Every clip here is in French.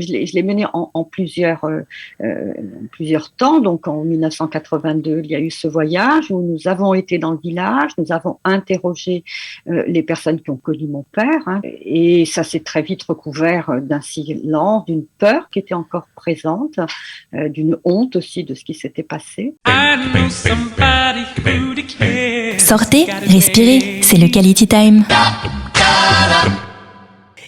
Je l'ai mené en plusieurs temps. Donc en 1982, il y a eu ce voyage où nous avons été dans le village, nous avons interrogé les personnes qui ont connu mon père, hein, et ça s'est très vite recouvert d'un silence, d'une peur qui était encore présente, d'une honte aussi de ce qui s'était passé. Sortez, respirez, c'est le Quality Time.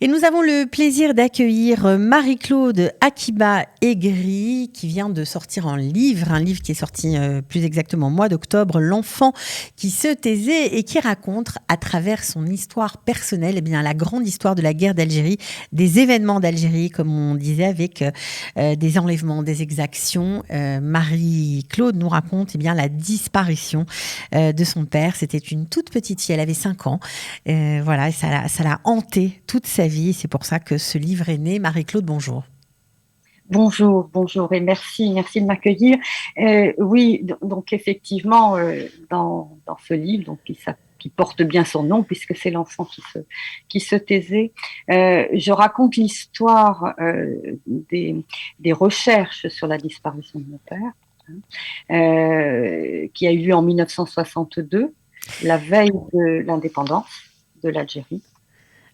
Et nous avons le plaisir d'accueillir Marie-Claude Akiba-Aigri qui vient de sortir un livre qui est sorti plus exactement au mois d'octobre, L'enfant qui se taisait, et qui raconte à travers son histoire personnelle la grande histoire de la guerre d'Algérie, des événements d'Algérie, comme on disait, avec des enlèvements, des exactions. Marie-Claude nous raconte la disparition de son père. C'était une toute petite fille, elle avait 5 ans. Voilà, ça l'a hantée toute sa vie. C'est pour ça que ce livre est né. Marie-Claude, bonjour. Bonjour et merci de m'accueillir. Oui, donc effectivement, dans ce livre, donc qui porte bien son nom puisque c'est l'enfant qui se taisait, je raconte l'histoire des recherches sur la disparition de mon père, qui a eu lieu en 1962, la veille de l'indépendance de l'Algérie.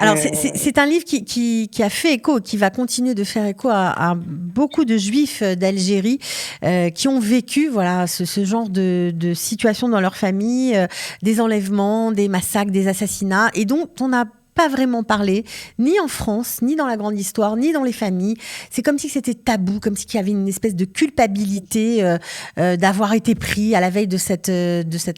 Alors, c'est un livre qui a fait écho, qui va continuer de faire écho à beaucoup de Juifs d'Algérie qui ont vécu ce genre de situation dans leur famille, des enlèvements, des massacres, des assassinats, et dont on n'a pas vraiment parlé, ni en France, ni dans la grande histoire, ni dans les familles. C'est comme si c'était tabou, comme s'il y avait une espèce de culpabilité d'avoir été pris à la veille de cette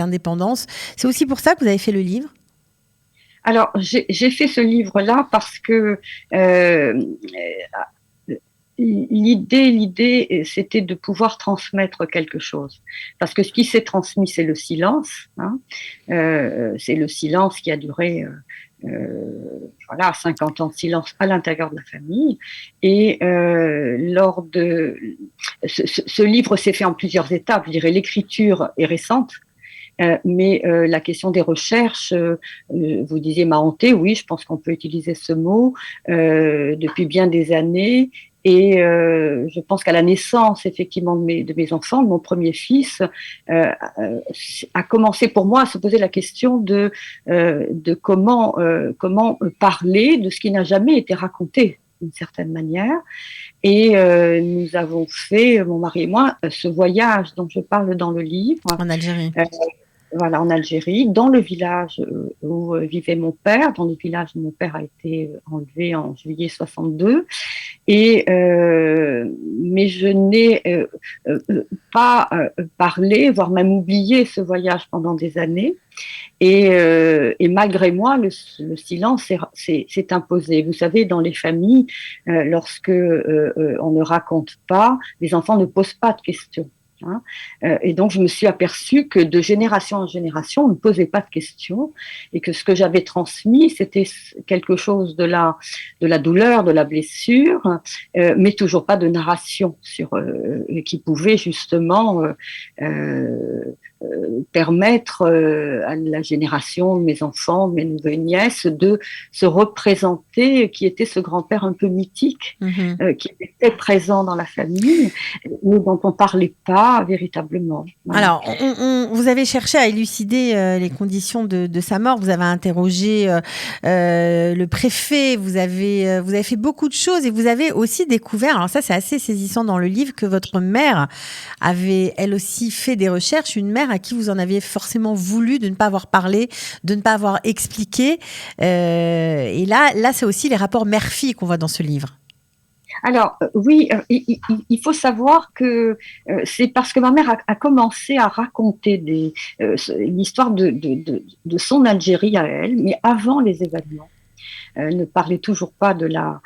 indépendance. C'est aussi pour ça que vous avez fait le livre ? Alors, j'ai fait ce livre-là parce que l'idée, c'était de pouvoir transmettre quelque chose. Parce que ce qui s'est transmis, c'est le silence. C'est le silence qui a duré 50 ans de silence à l'intérieur de la famille. Et lors de ce livre s'est fait en plusieurs étapes. Je dirais l'écriture est récente. Mais la question des recherches, vous disiez m'a hantée, oui, je pense qu'on peut utiliser ce mot depuis bien des années. Et je pense qu'à la naissance, effectivement, de mes enfants, de mon premier fils, a commencé pour moi à se poser la question de comment parler de ce qui n'a jamais été raconté d'une certaine manière. Et nous avons fait, mon mari et moi, ce voyage dont je parle dans le livre. En Algérie. En Algérie, dans le village où vivait mon père, dans le village où mon père a été enlevé en juillet 62. Et mais je n'ai pas parlé, voire même oublié ce voyage pendant des années. Et malgré moi, le silence s'est imposé. Vous savez, dans les familles, lorsque on ne raconte pas, les enfants ne posent pas de questions. Et donc, je me suis aperçue que de génération en génération, on ne posait pas de questions et que ce que j'avais transmis, c'était quelque chose de la douleur, de la blessure, mais toujours pas de narration qui pouvait justement permettre à la génération de mes enfants, de mes nouvelles nièces, de se représenter qui était ce grand-père un peu mythique, qui était présent dans la famille, mais dont on parlait pas véritablement. Alors, vous avez cherché à élucider les conditions de sa mort. Vous avez interrogé le préfet. Vous avez fait beaucoup de choses et vous avez aussi découvert. Alors ça, c'est assez saisissant dans le livre, que votre mère avait elle aussi fait des recherches. Une mère à qui vous en aviez forcément voulu de ne pas avoir parlé, de ne pas avoir expliqué. Et là, c'est aussi les rapports mère-fille qu'on voit dans ce livre. Alors oui, il faut savoir que c'est parce que ma mère a commencé à raconter l'histoire de son Algérie à elle, mais avant les événements. Elle ne parlait toujours pas de la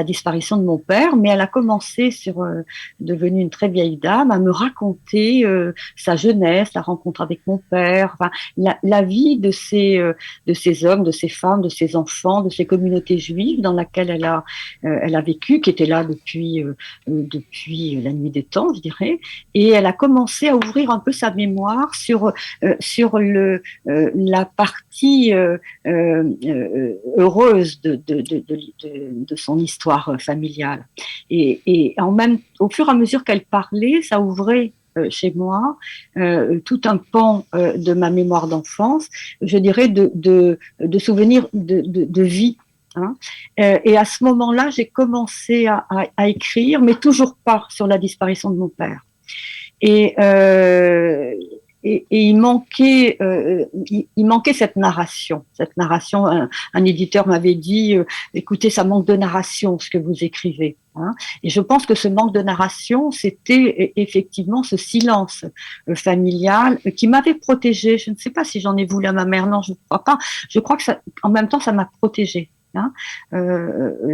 disparition de mon père, mais elle a commencé, devenue une très vieille dame, à me raconter sa jeunesse, la rencontre avec mon père, enfin, la vie de ces hommes, de ces femmes, de ces enfants, de ces communautés juives dans laquelle elle a vécu, qui étaient là depuis la nuit des temps, je dirais. Et elle a commencé à ouvrir un peu sa mémoire sur la partie heureuse heureuse de son histoire familiale. Et au fur et à mesure qu'elle parlait, ça ouvrait chez moi tout un pan de ma mémoire d'enfance, je dirais de souvenirs de vie. Hein. Et à ce moment-là, j'ai commencé à écrire, mais toujours pas sur la disparition de mon père. Et il manquait cette narration. Un éditeur m'avait dit, écoutez, ça manque de narration, ce que vous écrivez. Hein. Et je pense que ce manque de narration, c'était effectivement ce silence familial qui m'avait protégée. Je ne sais pas si j'en ai voulu à ma mère, non, je ne crois pas. Je crois que en même temps, ça m'a protégée. Hein,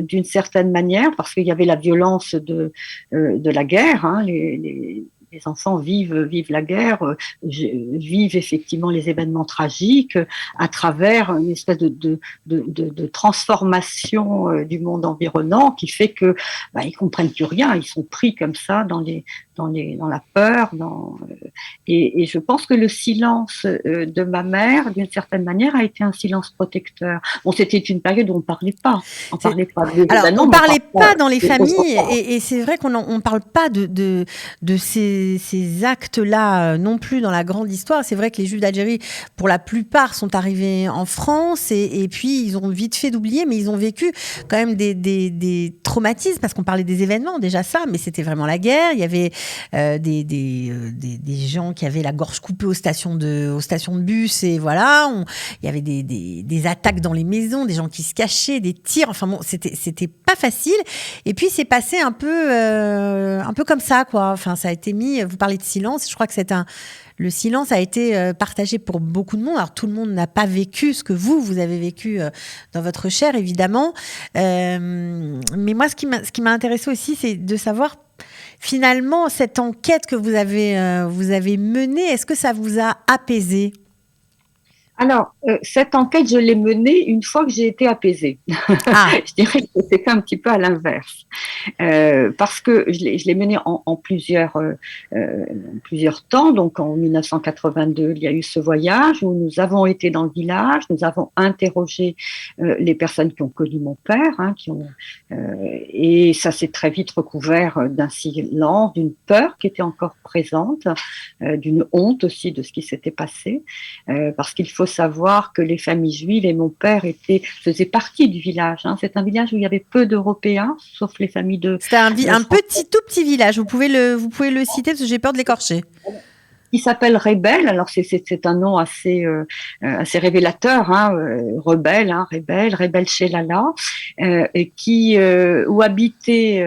d'une certaine manière, parce qu'il y avait la violence de la guerre. Hein, les enfants vivent la guerre, vivent effectivement les événements tragiques à travers une espèce de transformation du monde environnant qui fait que ils comprennent plus rien, ils sont pris comme ça dans la peur. Et je pense que le silence de ma mère, d'une certaine manière, a été un silence protecteur. Bon, c'était une période où on parlait pas. On parlait pas. Alors, on parlait pas dans les familles, et c'est vrai qu'on on parle pas de ces actes-là non plus dans la grande histoire. C'est vrai que les Juifs d'Algérie, pour la plupart, sont arrivés en France, et puis ils ont vite fait d'oublier, mais ils ont vécu quand même des traumatismes, parce qu'on parlait des événements, déjà ça, mais c'était vraiment la guerre. Il y avait des gens qui avaient la gorge coupée aux stations de bus, et voilà, il y avait des attaques dans les maisons, des gens qui se cachaient, des tirs, enfin bon, c'était pas facile. Et puis c'est passé un peu comme ça, quoi. Enfin, ça a été mis, vous parlez de silence, je crois que le silence a été partagé pour beaucoup de monde. Alors, tout le monde n'a pas vécu ce que vous avez vécu dans votre chair, évidemment. Mais moi, ce qui m'a intéressé aussi, c'est de savoir, finalement, cette enquête que vous avez menée, est-ce que ça vous a apaisé ? Alors, cette enquête, je l'ai menée une fois que j'ai été apaisée. Ah. Je dirais que c'était un petit peu à l'inverse. Parce que je l'ai menée en plusieurs temps. Donc, en 1982, il y a eu ce voyage où nous avons été dans le village, nous avons interrogé les personnes qui ont connu mon père, hein, et ça s'est très vite recouvert d'un silence, d'une peur qui était encore présente, d'une honte aussi de ce qui s'était passé, parce qu'il faut savoir que les familles juives et mon père faisaient partie du village. Hein. C'est un village où il y avait peu d'Européens, sauf les familles de. C'était un tout petit village. Vous pouvez le citer parce que j'ai peur de l'écorcher. Qui s'appelle Rebelle. Alors c'est un nom assez révélateur, hein, Rebelle, hein, Rebelle chez Lala, où habitait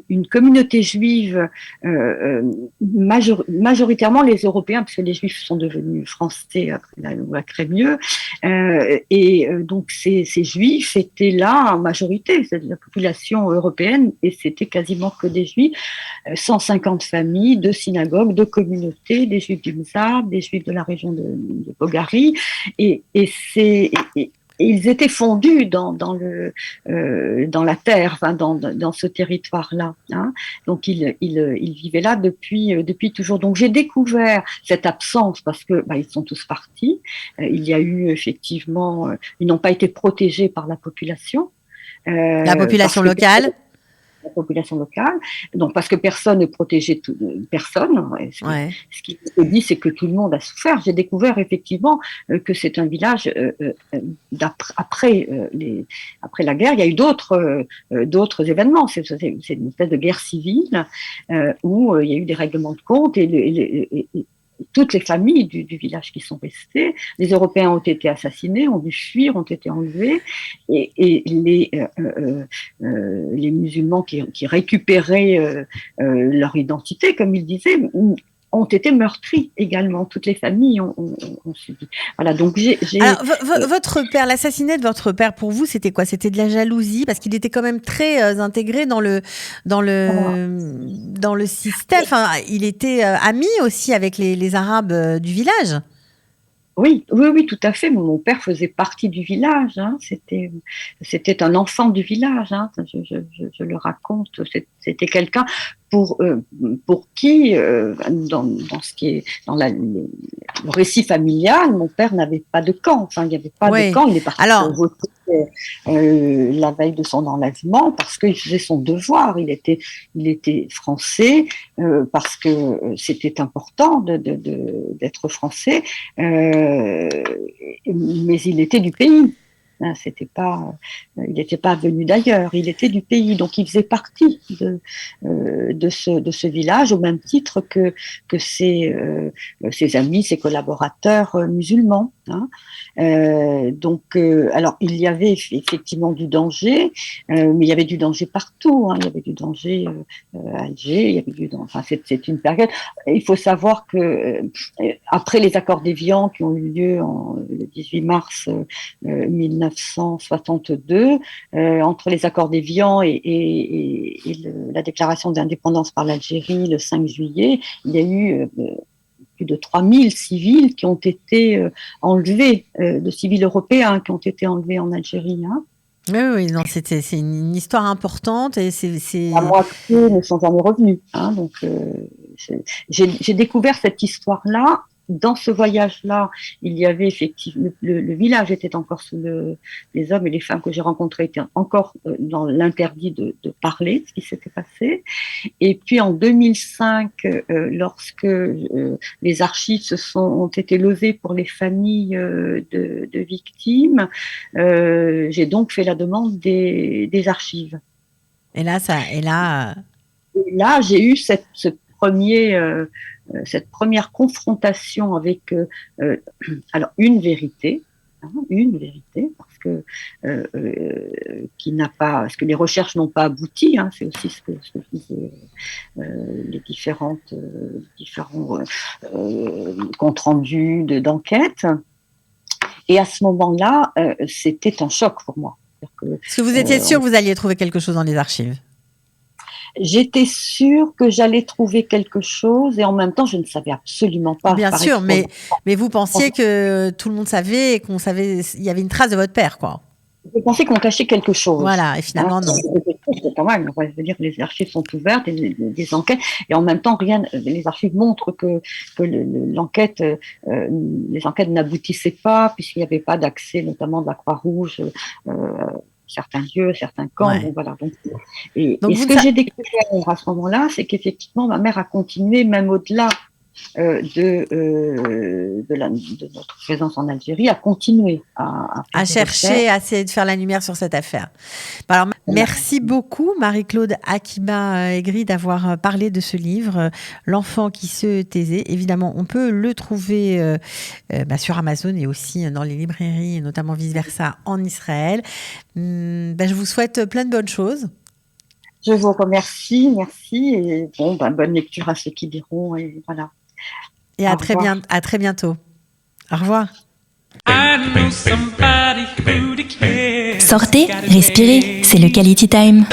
une communauté juive, majoritairement les Européens, parce que les Juifs sont devenus français après mieux, donc ces Juifs étaient là en majorité, c'est la population européenne, et c'était quasiment que des Juifs, 150 familles, de synagogues, de communautés, des Juifs du Mzab, des Juifs de la région de Bogarie, et ils étaient fondus dans la terre, enfin dans ce territoire-là. Hein. Donc ils vivaient là depuis toujours. Donc j'ai découvert cette absence parce que ils sont tous partis. Il y a eu effectivement, ils n'ont pas été protégés par la population. La population locale. La population locale, donc parce que personne ne protégeait personne. Ce qui se dit, c'est que tout le monde a souffert. J'ai découvert effectivement que c'est un village après la guerre. Il y a eu d'autres événements. C'est une espèce de guerre civile où il y a eu des règlements de compte et toutes les familles du village qui sont restées, les Européens ont été assassinés, ont dû fuir, ont été enlevés, et les musulmans qui récupéraient leur identité, comme ils disaient, ont été meurtris également. Toutes les familles ont subi. Voilà, donc Alors, votre père, l'assassinat de votre père, pour vous, c'était quoi ? C'était de la jalousie, parce qu'il était quand même très intégré dans le système. Enfin, il était ami aussi avec les Arabes du village. Oui, tout à fait. Mon père faisait partie du village. Hein. C'était un enfant du village. Hein. Je le raconte. C'était quelqu'un pour qui, dans ce qui est dans le récit familial, mon père n'avait pas de camp. Enfin, il n'y avait pas de camp. Il est parti voter la veille de son enlèvement parce qu'il faisait son devoir. Il était français parce que c'était important d'être français, mais il était du pays. Il n'était pas venu d'ailleurs, il était du pays, donc il faisait partie de ce village au même titre que ses amis, ses collaborateurs musulmans. Alors il y avait effectivement du danger, mais il y avait du danger partout. Il y avait du danger à Alger, il y avait du danger. Enfin, c'est une période. Il faut savoir que après les accords d'Évian qui ont eu lieu le 18 mars 1962, entre les accords d'Évian et la déclaration d'indépendance par l'Algérie le 5 juillet, il y a eu plus de 3000 civils qui ont été enlevés, de civils européens qui ont été enlevés en Algérie. Oui, non, c'est une histoire importante et La moitié ne sont jamais revenus. Donc, j'ai découvert cette histoire-là. Dans ce voyage-là, il y avait effectivement le village était encore sous les hommes et les femmes que j'ai rencontrés étaient encore dans l'interdit de parler de ce qui s'était passé. Et puis en 2005, lorsque les archives ont été levées pour les familles de victimes, j'ai donc fait la demande des archives. Et là, j'ai eu cette première confrontation avec alors une vérité, parce que parce que les recherches n'ont pas abouti. C'est aussi ce que disaient les différents comptes rendus d'enquête. Et à ce moment-là, c'était un choc pour moi. Est-ce que vous étiez sûr que vous alliez trouver quelque chose dans les archives ? J'étais sûre que j'allais trouver quelque chose et en même temps, je ne savais absolument pas. Bien sûr, mais vous pensiez que tout le monde savait et qu'on savait, il y avait une trace de votre père, quoi. Je pensais qu'on cachait quelque chose. Voilà, et finalement, non. C'est pas mal. Je veux dire, les archives sont ouvertes, des enquêtes, et en même temps, les archives montrent que les enquêtes n'aboutissaient pas, puisqu'il n'y avait pas d'accès, notamment de la Croix-Rouge, certains lieux, certains camps. Ouais. Donc, voilà. Donc, ce que j'ai découvert à ce moment-là, c'est qu'effectivement, ma mère a continué, même au-delà de notre présence en Algérie, à continuer à chercher, à essayer de faire la lumière sur cette affaire. Alors, merci beaucoup, Marie-Claude Akiba Aigri, d'avoir parlé de ce livre, L'enfant qui se taisait. Évidemment, on peut le trouver sur Amazon et aussi dans les librairies, et notamment vice-versa en Israël. Je vous souhaite plein de bonnes choses. Je vous remercie, merci, et bonne lecture à ceux qui liront, et voilà. Et à très bientôt. Au revoir. Sortez, respirez, c'est le Quality Time.